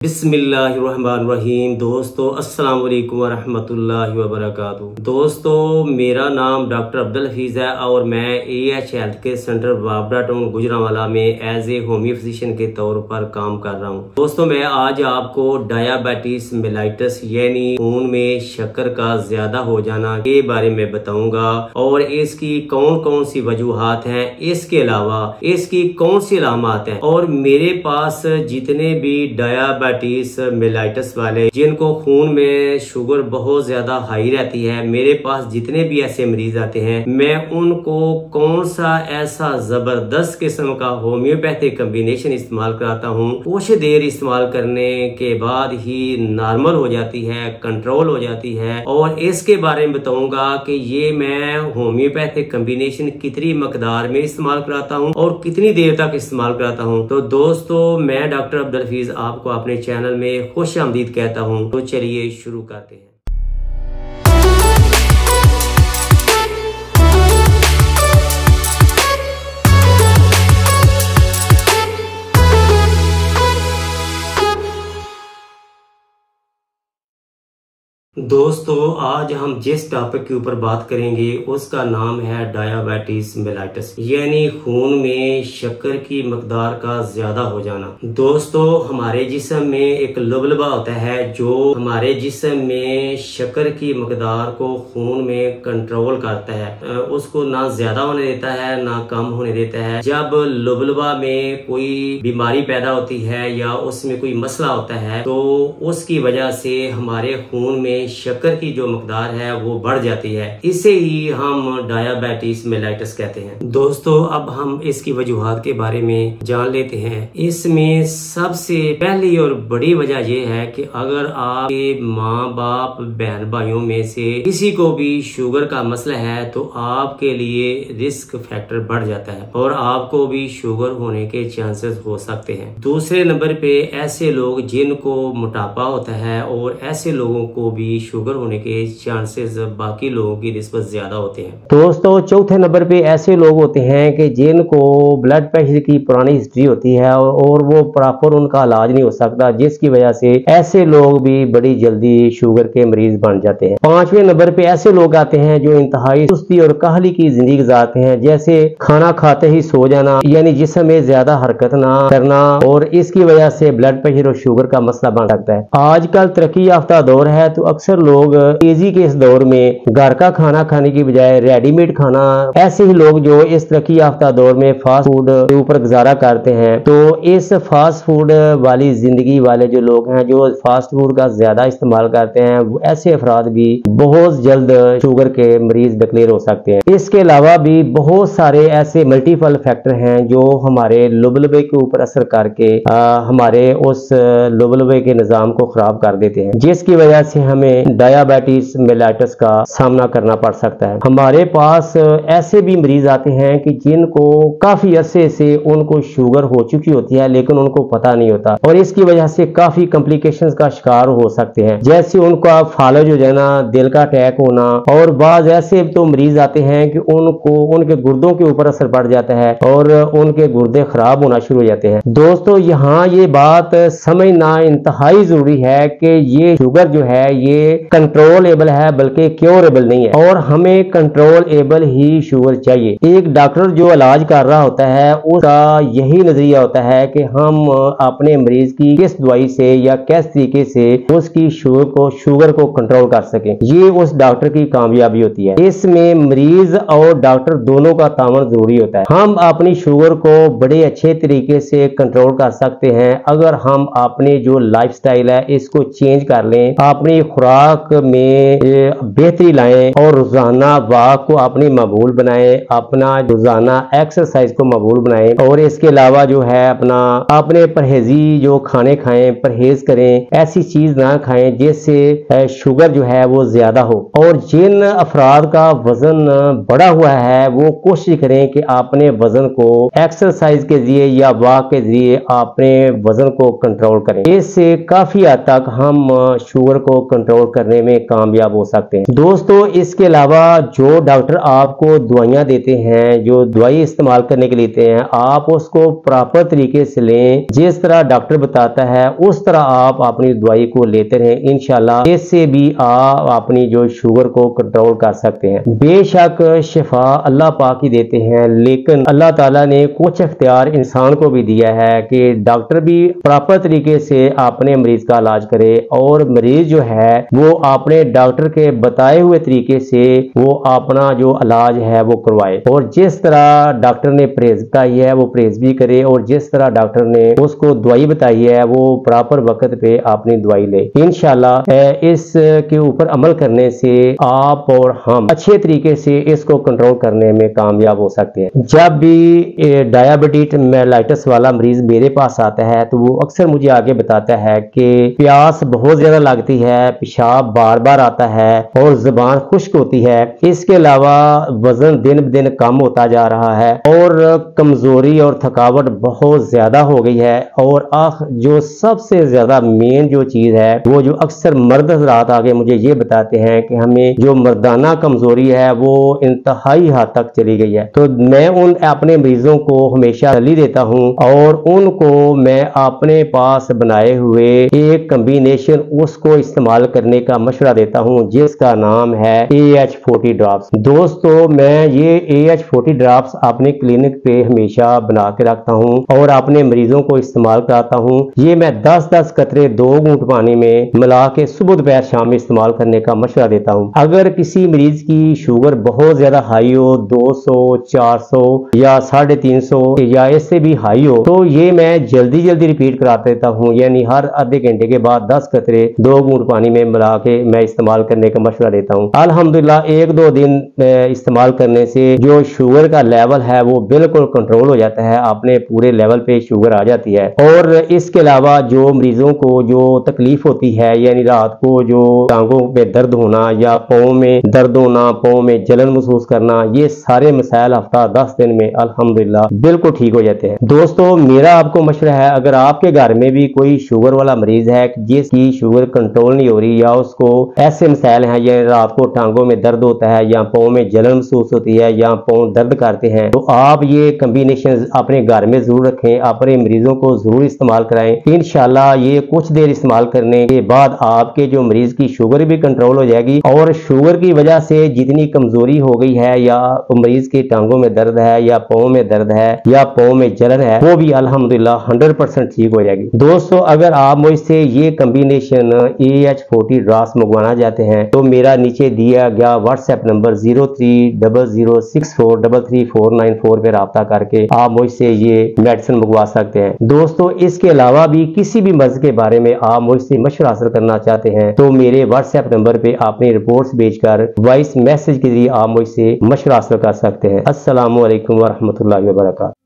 बिस्मिल्लाहिर्रहमानिर्रहीम। दोस्तों अस्सलाम वालेकुम वरहमतुल्लाहि वबरकातुहू। दोस्तों मेरा नाम डॉक्टर अब्दुल हफीज़ है और मैं AH health care centre Babra town Gujranwala में एज ए होमियो फिजिशियन के तौर पर काम कर रहा हूं। दोस्तों मैं आज आपको डायबिटीज मेलाइटस यानी खून में शक्कर का ज्यादा हो जाना के बारे में बताऊंगा और इसकी कौन कौन सी वजूहात हैं, इसके अलावा इसकी कौन सी अलामत हैं। और मेरे पास जितने भी डायबिटीज मेलाइटस वाले जिनको खून में शुगर बहुत ज्यादा हाई रहती है, मेरे पास जितने भी ऐसे मरीज आते हैं, मैं उनको कौन सा ऐसा जबरदस्त किस्म का होम्योपैथिक कॉम्बिनेशन इस्तेमाल कराता हूँ। कुछ देर इस्तेमाल करने के बाद ही नॉर्मल हो जाती है, कंट्रोल हो जाती है। और इसके बारे में बताऊंगा कि ये मैं होम्योपैथिक कॉम्बिनेशन कितनी मकदार में इस्तेमाल कराता हूँ और कितनी देर तक इस्तेमाल कराता हूँ। तो दोस्तों मैं डॉक्टर अब्दुल हफीज आपको अपने चैनल में खुश आमदीद कहता हूं। तो चलिए शुरू करते हैं। दोस्तों आज हम जिस टॉपिक के ऊपर बात करेंगे उसका नाम है डायबिटीज मेलाइटस यानी खून में शक्कर की मकदार का ज्यादा हो जाना। दोस्तों हमारे जिस्म में एक लुबलबा होता है जो हमारे जिस्म में शक्कर की मकदार को खून में कंट्रोल करता है, उसको ना ज्यादा होने देता है ना कम होने देता है। जब लुबलबा में कोई बीमारी पैदा होती है या उसमें कोई मसला होता है तो उसकी वजह से हमारे खून में शक्कर की जो मकदार है वो बढ़ जाती है। इसे ही हम डायबिटीज मेलाइटस कहते हैं। दोस्तों अब हम इसकी वजूहात के बारे में जान लेते हैं। इसमें सबसे पहली और बड़ी वजह यह है कि अगर आपके माँ बाप बहन भाइयों में से किसी को भी शुगर का मसला है तो आपके लिए रिस्क फैक्टर बढ़ जाता है और आपको भी शुगर होने के चांसेस हो सकते हैं। दूसरे नंबर पे ऐसे लोग जिनको मोटापा होता है और ऐसे लोगों को भी शुगर होने के चांसेस बाकी लोगों की निस्बत ज्यादा होते हैं। दोस्तों चौथे नंबर पे ऐसे लोग होते हैं कि जिनको ब्लड प्रेशर की पुरानी हिस्ट्री होती है और वो प्रॉपर उनका इलाज नहीं हो सकता, जिसकी वजह से ऐसे लोग भी बड़ी जल्दी शुगर के मरीज बन जाते हैं। पांचवें नंबर पे ऐसे लोग आते हैं जो इंतहाई सुस्ती और काहली की जिंदगी गुजारते हैं, जैसे खाना खाते ही सो जाना यानी जिस्म में ज्यादा हरकत ना करना, और इसकी वजह से ब्लड प्रेशर और शुगर का मसला बन सकता है। आजकल तरक्की याफ्ता दौर है तो अक्सर लोग तेजी के इस दौर में घर का खाना खाने की बजाय रेडीमेड खाना, ऐसे ही लोग जो इस तरक्की याफ्ता दौर में फास्ट फूड के ऊपर गुजारा करते हैं, तो इस फास्ट फूड वाली जिंदगी वाले जो लोग हैं जो फास्ट फूड का ज्यादा इस्तेमाल करते हैं, ऐसे अफराद भी बहुत जल्द शुगर के मरीज डिक्लेयर हो सकते हैं। इसके अलावा भी बहुत सारे ऐसे मल्टीपल फैक्टर हैं जो हमारे लुबलबे के ऊपर असर करके हमारे उस लुबलबे के निजाम को खराब कर देते हैं, जिसकी वजह से हमें डायबिटीज मेलाइटस का सामना करना पड़ सकता है। हमारे पास ऐसे भी मरीज आते हैं कि जिनको काफी अरसे से उनको शुगर हो चुकी होती है लेकिन उनको पता नहीं होता और इसकी वजह से काफी कॉम्प्लिकेशंस का शिकार हो सकते हैं, जैसे उनको फालज हो जाना, दिल का अटैक होना, और बाद ऐसे तो मरीज आते हैं कि उनको उनके गुर्दों के ऊपर असर पड़ जाता है और उनके गुर्दे खराब होना शुरू हो जाते हैं। दोस्तों यहाँ ये बात समझना इंतहाई जरूरी है कि ये शुगर जो है ये कंट्रोलेबल है बल्कि क्योरेबल नहीं है, और हमें कंट्रोलेबल ही शुगर चाहिए। एक डॉक्टर जो इलाज कर रहा होता है उसका यही नजरिया होता है कि हम अपने मरीज की किस दवाई से या किस तरीके से उसकी शुगर को कंट्रोल कर सके, ये उस डॉक्टर की कामयाबी होती है। इसमें मरीज और डॉक्टर दोनों का तावन जरूरी होता है। हम अपनी शुगर को बड़े अच्छे तरीके से कंट्रोल कर सकते हैं अगर हम अपने जो लाइफस्टाइल है इसको चेंज कर लें, अपनी खुराक में बेहतरी लाएं और रोजाना वॉक को अपनी मकबूल बनाएं, अपना रोजाना एक्सरसाइज को मकबूल बनाएं, और इसके अलावा जो है अपने परहेजी जो खाने खाएं, परहेज करें, ऐसी चीज ना खाएं जिससे शुगर जो है वो ज्यादा हो। और जिन अफराद का वजन बढ़ा हुआ है वो कोशिश करें कि अपने वजन को एक्सरसाइज के जरिए या वॉक के जरिए अपने वजन को कंट्रोल करें। इससे काफी हद तक हम शुगर को कंट्रोल कंट्रोल करने में कामयाब हो सकते हैं। दोस्तों इसके अलावा जो डॉक्टर आपको दवाइयां देते हैं, जो दवाई इस्तेमाल करने के लिए देते हैं, आप उसको प्रॉपर तरीके से लें। जिस तरह डॉक्टर बताता है उस तरह आप अपनी दवाई को लेते रहें। इंशाल्लाह इससे भी आप अपनी जो शुगर को कंट्रोल कर सकते हैं। बेशक शिफा अल्लाह पाक ही देते हैं, लेकिन अल्लाह ताला ने कुछ इख्तियार इंसान को भी दिया है कि डॉक्टर भी प्रॉपर तरीके से अपने मरीज का इलाज करे और मरीज जो है वो अपने डॉक्टर के बताए हुए तरीके से वो अपना जो इलाज है वो करवाए, और जिस तरह डॉक्टर ने परहेज बताई है वो परहेज भी करे, और जिस तरह डॉक्टर ने उसको दवाई बताई है वो प्रॉपर वक्त पे अपनी दवाई ले। इंशाल्लाह इसके ऊपर अमल करने से आप और हम अच्छे तरीके से इसको कंट्रोल करने में कामयाब हो सकते हैं। जब भी डायबिटीज मेलाइटिस वाला मरीज मेरे पास आता है तो वो अक्सर मुझे आगे बताता है कि प्यास बहुत ज्यादा लगती है, पेशाब बार बार आता है और जुबान खुश्क होती है। इसके अलावा वजन दिन ब दिन कम होता जा रहा है और कमजोरी और थकावट बहुत ज्यादा हो गई है। और जो सबसे ज्यादा मेन जो चीज है वो जो अक्सर मर्द हज़रात आगे मुझे ये बताते हैं कि हमें जो मर्दाना कमजोरी है वो इंतहाई हद तक चली गई है। तो मैं उन अपने मरीजों को हमेशा सलाह देता हूं और उनको मैं अपने पास बनाए हुए एक कॉम्बिनेशन उसको इस्तेमाल करने का मशवरा देता हूं, जिसका नाम है AH40 ड्रॉप्स। दोस्तों मैं ये AH40 ड्रॉप्स अपने क्लिनिक पे हमेशा बना के रखता हूं और अपने मरीजों को इस्तेमाल कराता हूं। ये मैं 10-10 कतरे 2 घूंट पानी में मिला के सुबह दोपहर शाम में इस्तेमाल करने का मशवरा देता हूं। अगर किसी मरीज की शुगर बहुत ज्यादा हाई हो, 200, 400 या 350 या इससे भी हाई हो, तो ये मैं जल्दी जल्दी रिपीट करा देता हूं, यानी हर आधे घंटे के बाद 10 कतरे 2 घूंट पानी में मिला के मैं इस्तेमाल करने का मशवरा देता हूं। अल्हम्दुलिल्लाह 1-2 दिन इस्तेमाल करने से जो शुगर का लेवल है वो बिल्कुल कंट्रोल हो जाता है, अपने पूरे लेवल पे शुगर आ जाती है। और इसके अलावा जो मरीजों को जो तकलीफ होती है, यानी रात को जो टांगों पे दर्द होना या पाँव में दर्द होना, पाँव में जलन महसूस करना, ये सारे मसाइल हफ्ता 10 दिन में अल्हम्दुलिल्लाह बिल्कुल ठीक हो जाते हैं। दोस्तों मेरा आपको मशवरा है, अगर आपके घर में भी कोई शुगर वाला मरीज है जिसकी शुगर कंट्रोल नहीं हो रही या उसको ऐसे मसाइल हैं या रात को टांगों में दर्द होता है या पाँव में जलन महसूस होती है या पाँव दर्द करते हैं, तो आप ये कॉम्बिनेशन अपने घर में जरूर रखें, अपने मरीजों को जरूर इस्तेमाल कराएं। इंशाल्लाह ये कुछ देर इस्तेमाल करने के बाद आपके जो मरीज की शुगर भी कंट्रोल हो जाएगी और शुगर की वजह से जितनी कमजोरी हो गई है या मरीज के टांगों में दर्द है या पाँव में दर्द है या पाँव में जलन है वो भी अल्हम्दुलिल्लाह 100% ठीक हो जाएगी। दोस्तों अगर आप मुझसे ये कॉम्बिनेशन AH40 ड्रॉप्स मंगवाना चाहते हैं तो मेरा नीचे दिया गया व्हाट्सएप नंबर 030064333494 पे राब्ता करके आप मुझसे ये मेडिसिन मंगवा सकते हैं। दोस्तों इसके अलावा भी किसी भी मर्ज के बारे में आप मुझसे मशवरा हासिल करना चाहते हैं तो मेरे व्हाट्सएप नंबर पे अपनी रिपोर्ट्स भेजकर वॉइस मैसेज के जरिए आप मुझसे मशवरा हासिल कर सकते हैं। अस्सलामु अलैकुम वरहमतुल्लाहि वबरकातुहू।